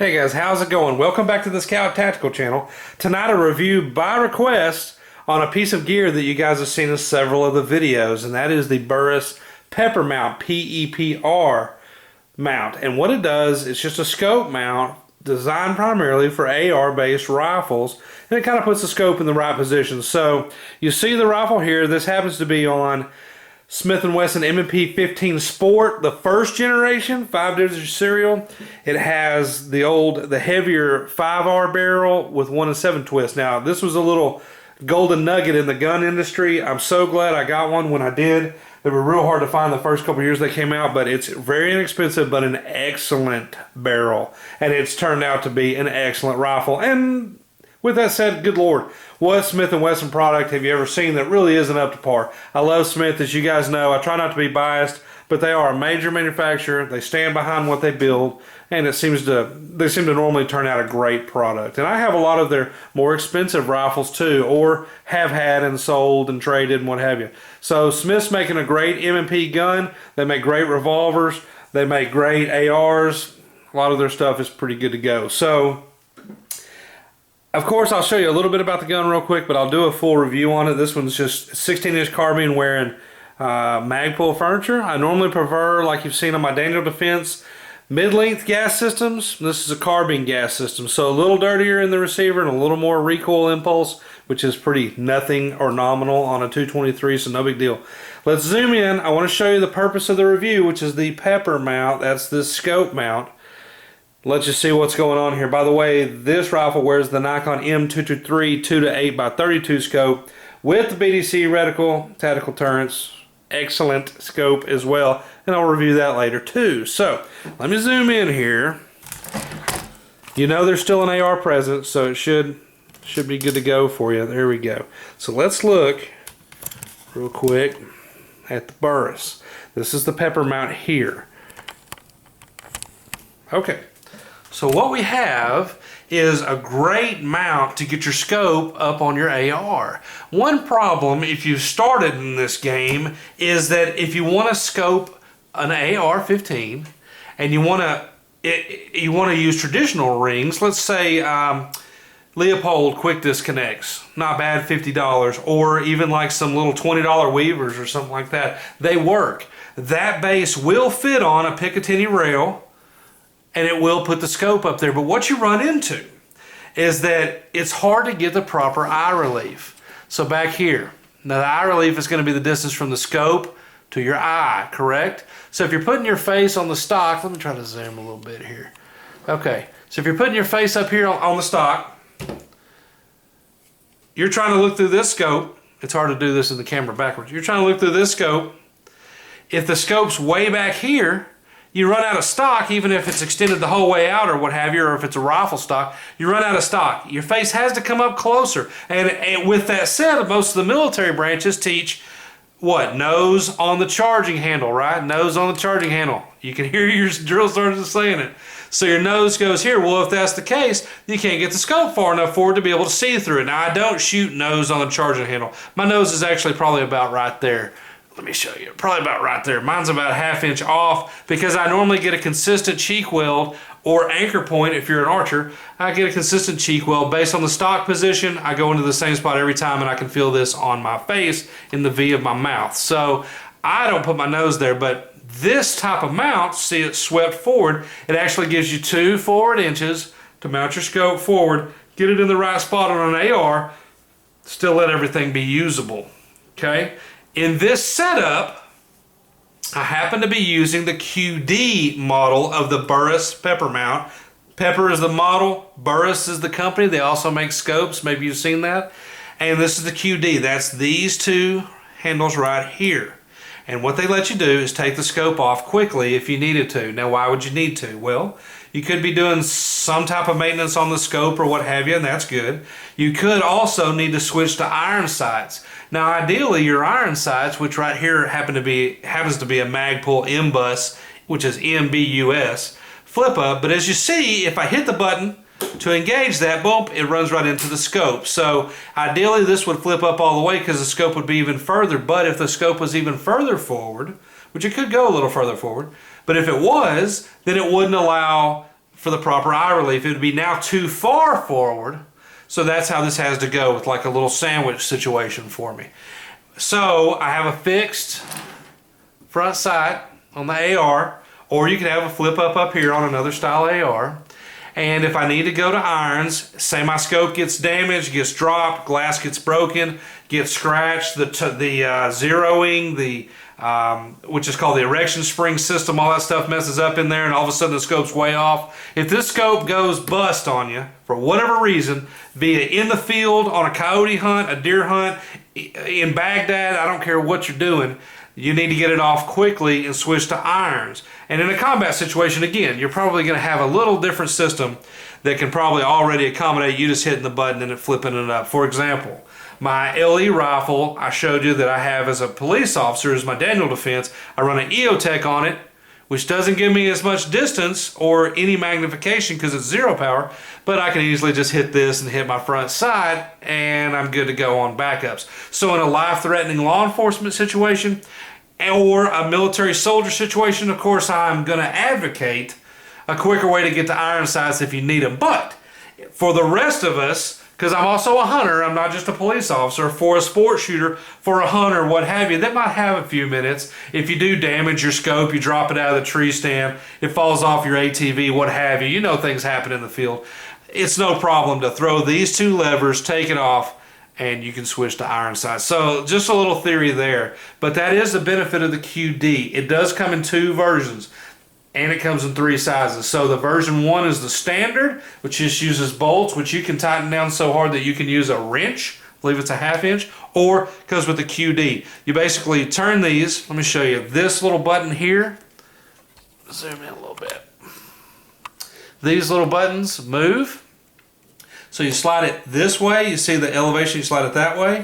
Hey guys, how's it going? Welcome back to the Scout Tactical channel. Tonight a review by request on a piece of gear that you guys have seen in several of the videos, and that is the Burris PEPR mount, P-E-P-R mount. And what it does, it's just a scope mount designed primarily for AR-based rifles, and it kind of puts the scope in the right position. So you see the rifle here. This happens to be on Smith & Wesson M&P 15 Sport, the first generation, 5-digit serial. It has the heavier 5R barrel with 1 7 twist. Now, this was a little golden nugget in the gun industry. I'm so glad I got one when I did. They were real hard to find the first couple years they came out, but it's very inexpensive, but an excellent barrel. And it's turned out to be an excellent rifle. And with that said, good Lord, what Smith & Wesson product have you ever seen that really isn't up to par? I love Smith, as you guys know. I try not to be biased, but they are a major manufacturer. They stand behind what they build, and they seem to normally turn out a great product. And I have a lot of their more expensive rifles too, or have had and sold and traded and what have you. So Smith's making a great M&P gun. They make great revolvers. They make great ARs. A lot of their stuff is pretty good to go. So, of course, I'll show you a little bit about the gun real quick, but I'll do a full review on it. This one's just 16-inch carbine wearing Magpul furniture. I normally prefer, like you've seen on my Daniel Defense, mid-length gas systems. This is a carbine gas system, so a little dirtier in the receiver and a little more recoil impulse, which is pretty nothing or nominal on a 223, so no big deal. Let's zoom in. I want to show you the purpose of the review, which is the PEPR mount. That's this scope mount. Let's just see what's going on here. By the way, this rifle wears the Nikon M223 2-8x32 scope with the BDC reticle, tactical turrets, excellent scope as well, and I'll review that later too. So let me zoom in here. You know there's still an AR present, so it should be good to go for you. There we go. So let's look real quick at the Burris. This is the PEPR mount here. Okay. So what we have is a great mount to get your scope up on your AR. One problem if you started in this game is that if you want to scope an AR-15 and you want to use traditional rings, let's say Leopold quick disconnects, not bad, $50, or even like some little $20 weavers or something like that, they work. That base will fit on a Picatinny rail, and it will put the scope up there. But what you run into is that it's hard to get the proper eye relief. So back here, now the eye relief is going to be the distance from the scope to your eye, correct? So if you're putting your face on the stock, let me try to zoom a little bit here. Okay, so if you're putting your face up here on the stock, you're trying to look through this scope. It's hard to do this in the camera backwards. You're trying to look through this scope. If the scope's way back here, you run out of stock, even if it's extended the whole way out or what have you, or if it's a rifle stock, you run out of stock. Your face has to come up closer. And with that said, most of the military branches teach what? Nose on the charging handle, right? Nose on the charging handle. You can hear your drill sergeants saying it. So your nose goes here. Well, if that's the case, you can't get the scope far enough for it to be able to see through it. Now, I don't shoot nose on the charging handle. My nose is actually probably about right there. Let me show you. Probably about right there. Mine's about a ½ inch off because I normally get a consistent cheek weld or anchor point. If you're an archer, I get a consistent cheek weld based on the stock position. I go into the same spot every time, and I can feel this on my face in the V of my mouth. So I don't put my nose there, but this type of mount, see it swept forward, it actually gives you 2 forward inches to mount your scope forward, get it in the right spot on an AR, still let everything be usable. Okay? In this setup, I happen to be using the QD model of the Burris PEPR mount. PEPR is the model, Burris is the company. They also make scopes, maybe you've seen that. And this is the QD, that's these 2 handles right here. And what they let you do is take the scope off quickly if you needed to. Now, why would you need to? Well, you could be doing some type of maintenance on the scope or what have you, and that's good. You could also need to switch to iron sights. Now, ideally, your iron sights, which right here happens to be a Magpul M-Bus, which is MBUS, flip up. But as you see, if I hit the button to engage that, boom, it runs right into the scope. So ideally, this would flip up all the way because the scope would be even further. But if the scope was even further forward, which it could go a little further forward, but if it was, then it wouldn't allow for the proper eye relief. It would be now too far forward. So that's how this has to go, with like a little sandwich situation for me. So I have a fixed front sight on the AR, or you can have a flip up here on another style AR. And if I need to go to irons, say my scope gets damaged, gets dropped, glass gets broken, gets scratched, the zeroing, which is called the erection spring system, all that stuff messes up in there, and all of a sudden the scope's way off. If this scope goes bust on you for whatever reason, be it in the field, on a coyote hunt, a deer hunt, in Baghdad, I don't care what you're doing, you need to get it off quickly and switch to irons. And in a combat situation, again, you're probably going to have a little different system that can probably already accommodate you just hitting the button and flipping it up. For example, my LE rifle I showed you that I have as a police officer as my Daniel defense, I run an EOTech on it, which doesn't give me as much distance or any magnification because it's zero power, but I can easily just hit this and hit my front side and I'm good to go on backups. So in a life-threatening law enforcement situation or a military soldier situation, of course I'm going to advocate a quicker way to get to iron sights if you need them. But for the rest of us, because I'm also a hunter, I'm not just a police officer, for a sport shooter, for a hunter, what have you, that might have a few minutes. If you do damage your scope, you drop it out of the tree stand, it falls off your ATV, what have you, you know things happen in the field. It's no problem to throw these two levers, take it off, and you can switch to iron sights. So just a little theory there. But that is the benefit of the QD. It does come in two versions. And it comes in three sizes. So the version 1 is the standard, which just uses bolts, which you can tighten down so hard that you can use a wrench, I believe it's a 1/2 inch, or goes with the QD. You basically turn these, let me show you, this little button here, zoom in a little bit. These little buttons move. So you slide it this way, you see the elevation, you slide it that way,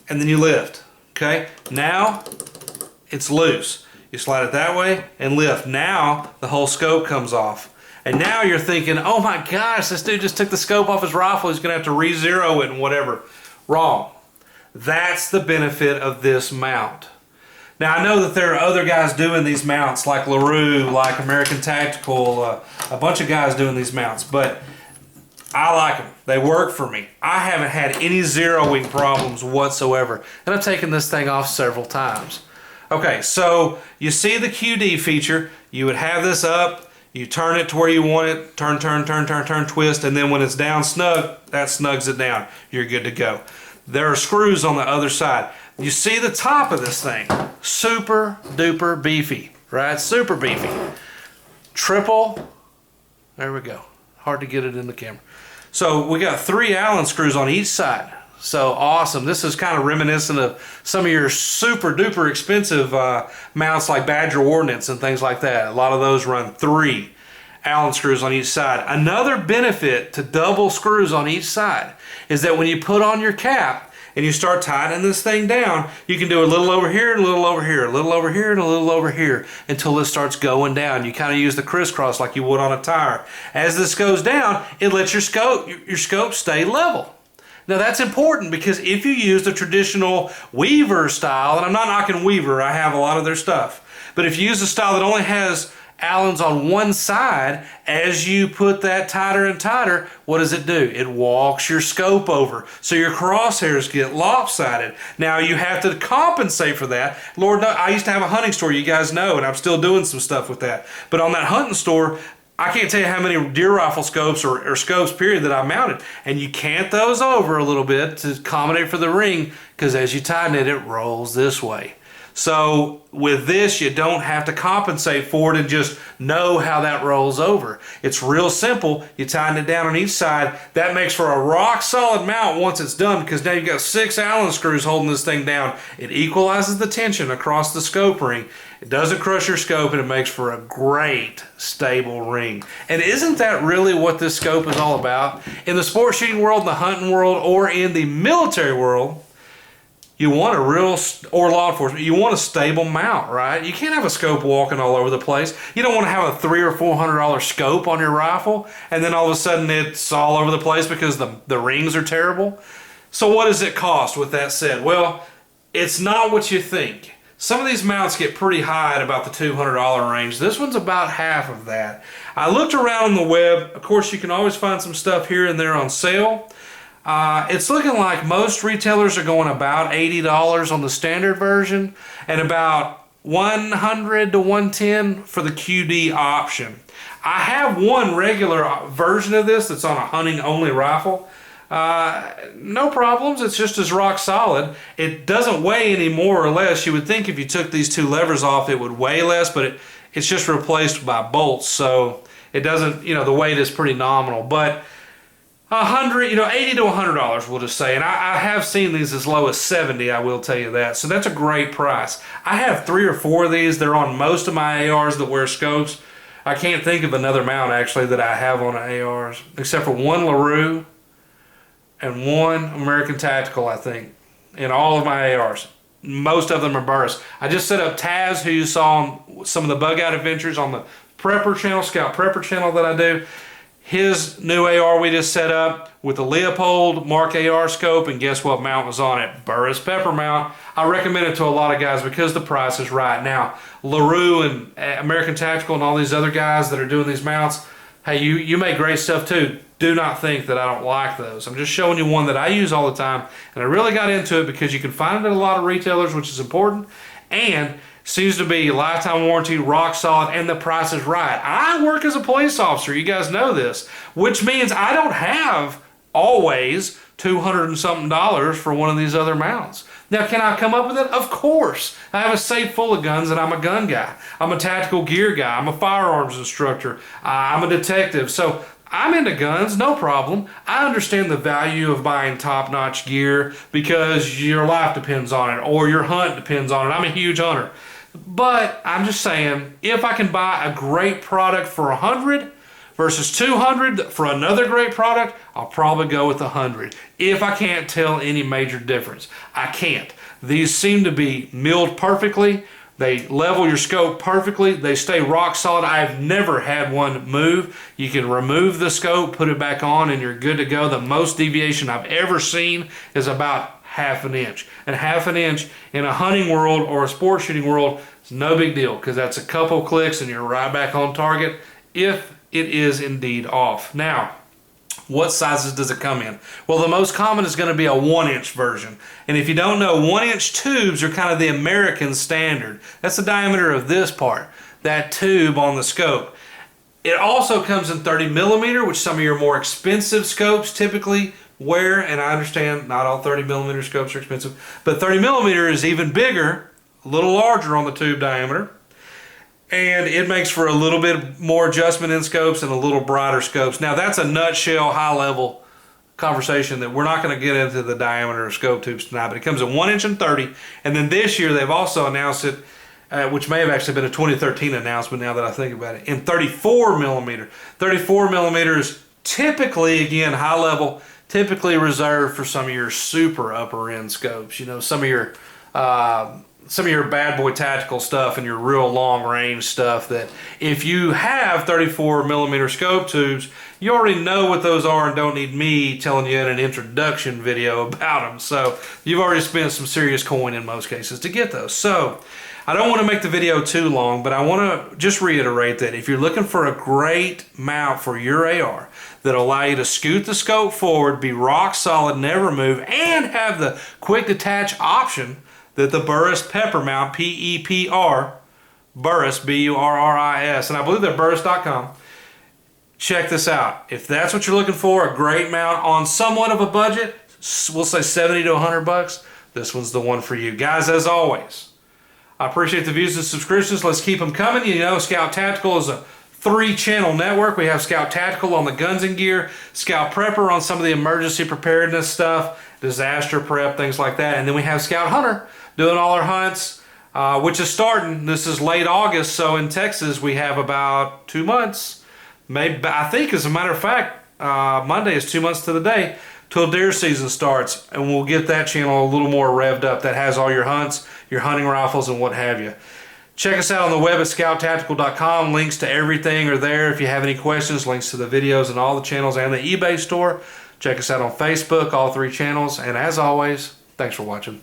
and then you lift, okay? Now it's loose. You slide it that way and lift. Now the whole scope comes off. And now you're thinking, oh my gosh, this dude just took the scope off his rifle. He's going to have to re-zero it and whatever. Wrong. That's the benefit of this mount. Now I know that there are other guys doing these mounts like LaRue, like American Tactical, a bunch of guys doing these mounts, but I like them. They work for me. I haven't had any zeroing problems whatsoever. And I've taken this thing off several times. Okay, so you see the QD feature. You would have this up, you turn it to where you want it, turn, twist, and then when it's down snug, that snugs it down. You're good to go. There are screws on the other side. You see the top of this thing, super duper beefy, right? Super beefy. Triple, there we go. Hard to get it in the camera. So we got 3 Allen screws on each side. So awesome. This is kind of reminiscent of some of your super duper expensive mounts like Badger Ordnance and things like that. A lot of those run 3 Allen screws on each side. Another benefit to double screws on each side is that when you put on your cap and you start tightening this thing down, you can do a little over here, a little over here, a little over here, and a little over here until it starts going down. You kind of use the crisscross like you would on a tire. As this goes down, it lets your scope stay level. Now that's important because if you use the traditional Weaver style, and I'm not knocking Weaver, I have a lot of their stuff, but if you use a style that only has Allens on one side, as you put that tighter and tighter, what does it do? It walks your scope over. So your crosshairs get lopsided. Now you have to compensate for that. Lord, I used to have a hunting store, you guys know, and I'm still doing some stuff with that. But on that hunting store, I can't tell you how many deer rifle scopes or scopes period that I mounted. And you cant those over a little bit to accommodate for the ring because as you tighten it, it rolls this way. So with this, you don't have to compensate for it and just know how that rolls over. It's real simple. You tighten it down on each side. That makes for a rock solid mount once it's done because now you've got 6 Allen screws holding this thing down. It equalizes the tension across the scope ring. It doesn't crush your scope and it makes for a great stable ring. And isn't that really what this scope is all about? In the sport shooting world, in the hunting world, or in the military world, you want a real, or law enforcement, you want a stable mount, right? You can't have a scope walking all over the place. You don't want to have a $300 or $400 scope on your rifle and then all of a sudden it's all over the place because the rings are terrible. So what does it cost with that said? Well, it's not what you think. Some of these mounts get pretty high at about the $200 range. This one's about half of that. I looked around on the web. Of course, you can always find some stuff here and there on sale. It's looking like most retailers are going about $80 on the standard version and about $100 to $110 for the QD option. I have one regular version of this that's on a hunting only rifle. No problems, it's just as rock solid. It doesn't weigh any more or less. You would think if you took these two levers off it would weigh less, but it's just replaced by bolts, so it doesn't, the weight is pretty nominal. But $80 to $100 we'll just say, and I have seen these as low as $70, I will tell you that, so that's a great price. I have 3 or 4 of these. They're on most of my ARs that wear scopes. I can't think of another mount actually that I have on ARs except for one LaRue and one American Tactical, I think, in all of my ARs. Most of them are Burris. I just set up Taz, who you saw on some of the bug out adventures on the PEPR channel, Scout PEPR channel that I do. His new AR we just set up with the Leopold Mark AR scope, and guess what mount was on it? Burris PEPR mount. I recommend it to a lot of guys because the price is right. Now, LaRue and American Tactical and all these other guys that are doing these mounts, hey, you make great stuff too. Do not think that I don't like those. I'm just showing you one that I use all the time, and I really got into it because you can find it at a lot of retailers, which is important, and seems to be lifetime warranty, rock solid, and the price is right. I work as a police officer, you guys know this, which means I don't have always $200 and something for one of these other mounts. Now, can I come up with it? Of course. I have a safe full of guns, and I'm a gun guy. I'm a tactical gear guy. I'm a firearms instructor. I'm a detective. So I'm into guns, no problem. I understand the value of buying top-notch gear because your life depends on it or your hunt depends on it. I'm a huge hunter. But I'm just saying, if I can buy a great product for $100 versus $200 for another great product, I'll probably go with $100. If I can't tell any major difference. I can't. These seem to be milled perfectly. They level your scope perfectly. They stay rock solid. I've never had one move. You can remove the scope, put it back on, and you're good to go. The most deviation I've ever seen is about ½ an inch. And ½ an inch in a hunting world or a sport shooting world is no big deal because that's a couple clicks and you're right back on target if it is indeed off. Now, what sizes does it come in? Well, the most common is going to be a 1-inch version. And if you don't know, 1-inch tubes are kind of the American standard. That's the diameter of this part, that tube on the scope. It also comes in 30 millimeter, which some of your more expensive scopes typically wear, and I understand not all 30 millimeter scopes are expensive, but 30 millimeter is even bigger, a little larger on the tube diameter. And it makes for a little bit more adjustment in scopes and a little brighter scopes. Now that's a nutshell, high-level conversation that we're not going to get into the diameter of scope tubes tonight, but it comes in 1-inch and 30. And then this year they've also announced it, which may have actually been a 2013 announcement now that I think about it, in 34 millimeter. 34 millimeter is typically, again, high-level, typically reserved for some of your super upper-end scopes. Some of your bad boy tactical stuff and your real long range stuff that if you have 34 millimeter scope tubes, you already know what those are and don't need me telling you in an introduction video about them. So you've already spent some serious coin in most cases to get those. So I don't want to make the video too long, but I want to just reiterate that if you're looking for a great mount for your AR that'll allow you to scoot the scope forward, be rock solid, never move, and have the quick detach option that the Burris PEPR mount, P-E-P-R, Burris, B-U-R-R-I-S, and I believe they're burris.com. Check this out. If that's what you're looking for, a great mount on somewhat of a budget, we'll say 70 to 100 bucks, this one's the one for you. Guys, as always, I appreciate the views and subscriptions. Let's keep them coming. Scout Tactical is a 3-channel network. We have Scout Tactical on the guns and gear, Scout PEPR on some of the emergency preparedness stuff, disaster prep, things like that. And then we have Scout Hunter doing all our hunts, which is starting. This is late August, so in Texas we have about 2 months. Maybe, I think, as a matter of fact, Monday is 2 months to the day till deer season starts, and we'll get that channel a little more revved up. That has all your hunts, your hunting rifles, and what have you. Check us out on the web at scouttactical.com. Links to everything are there. If you have any questions, links to the videos and all the channels and the eBay store. Check us out on Facebook, all 3 channels. And as always, thanks for watching.